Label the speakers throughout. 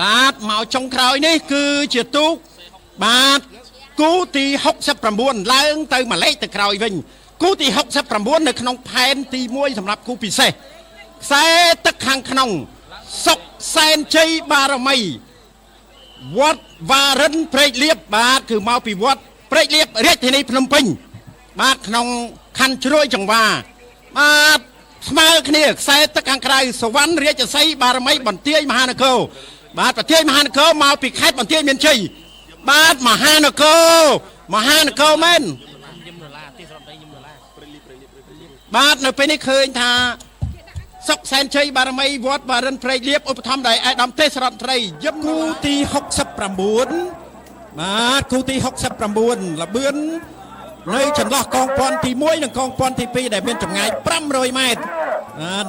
Speaker 1: បាទមកចុងក្រោយនេះគឺជាទូកបាទគូទី69ឡើងទៅមួយលេខទៅក្រោយវិញគូទី69នៅក្នុងផែនទី1សម្រាប់គូពិសេសខ្សែទឹកខាងក្នុងសុកសែនជ័យបារមីវត្តវ៉ារិនព្រែកលៀបបាទគឺមកពីវត្តព្រែកលៀបរាជធានីភ្នំពេញបាទក្នុងខណ្ឌជ្រោយចង្វាបាទស្មើគ្នាខ្សែទឹកខាងក្រៅសវណ្ណរាជសីបារមីបន្ទាយមហានគរបាទបន្ទាយមហានគរមកពីខេត្តបន្ទាយមានជ័យបាទមហានគរមែនបាទនៅពេលនេះឃើញថាសុកសែនជ័យបារមីវត្តបារិនព្រែកលៀបឧបត្ថម្ភដោយអាយដាមទេសរដ្ឋមន្ត្រីយឹមគូទី69បាទគូទី69លបឿននៅចន្លោះកងពាន់ទី1និងកងពាន់ទី2ដែលមានចម្ងាយ500ម៉ែត្រ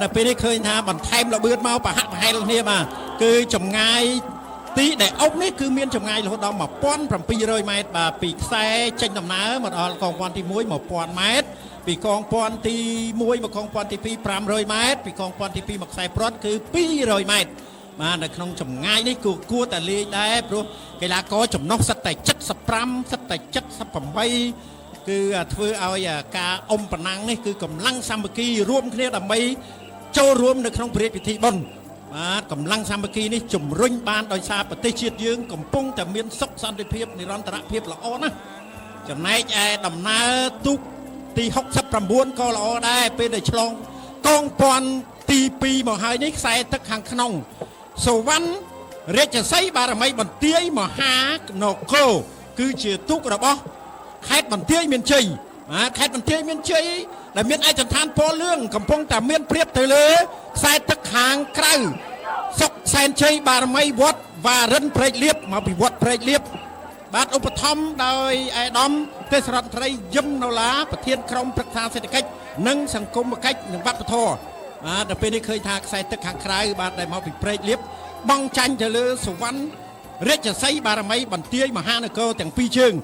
Speaker 1: នៅពេលនេះឃើញថាបន្ថែមលបឿនមកប្រហាក់ប្រហែលគ្នាបាទគឺចម្ងាយទីដែលអុកនេះគឺមានចម្ងាយរហូតដល់1700ម៉ែត្របាទពីខ្សែចេញដំណើរមកដល់កងពាន់ទី1 1000ម៉ែត្រពីកងពាន់ទី1មកកងពាន់ទី2 500ម៉ែត្រពីកងពាន់ទី2មកខ្សែប្រត់គឺ200ម៉ែត្របាទនៅក្នុងចម្ងាយនេះគួរតែលេងដែរព្រោះកីឡាករចំណុះសិតតែ75សិតតែ78គឺធ្វើឲ្យការអុំប្រណាំងនេះគឺកម្លាំងសាមគ្គីរួមគ្នាដើម្បីចូលរួមនៅក្នុងព្រះរាជពិធីបុណ្យបាទកម្លាំងសាមគ្គីនេះជំរុញបានដោយសារប្រទេសជាតិយើងកំពុងតែមានសុខសន្តិភាពនិរន្តរភាពល្អណាស់ចំណែកឯដំណើរទូកទី69ក៏ល្អដែរពេលដែលឆ្លងកងពាន់ទី2មកហើយនេះខ្សែទឹកខាងក្នុងសវណ្ណរាជសីបារមីបន្ទាយមហានគរគឺជាទូករបស់ខេត្តបន្ទាយមានជ័យខេត្តបន្ទាយមានជ័យដែលមានឯកសណ្ឋានពណ៌លឿងកំពុងតែមានព្រៀបទៅលើខ្សែទឹកខាងក្រៅសុកសែនជ័យបារមីវត្តវ៉ារិនព្រែកលៀបមកពីវត្តព្រែកលៀបបាទឧបត្ថម្ភដោយអាយដាមទេសរដ្ឋមន្ត្រីយឹមណូឡាប្រធានក្រុមប្រឹក្សាសេដ្ឋកិច្ចនិងសង្គមកិច្ចនិងវប្បធម៌បាទដល់ពេលនេះឃើញថាខ្សែទឹកខាងក្រៅបាទដែលមកពីព្រែកលៀបបង់ចាញ់ទៅលើសវណ្ណរាជសីបារមីបន្ទាយមហានគរទាំងពីរជើង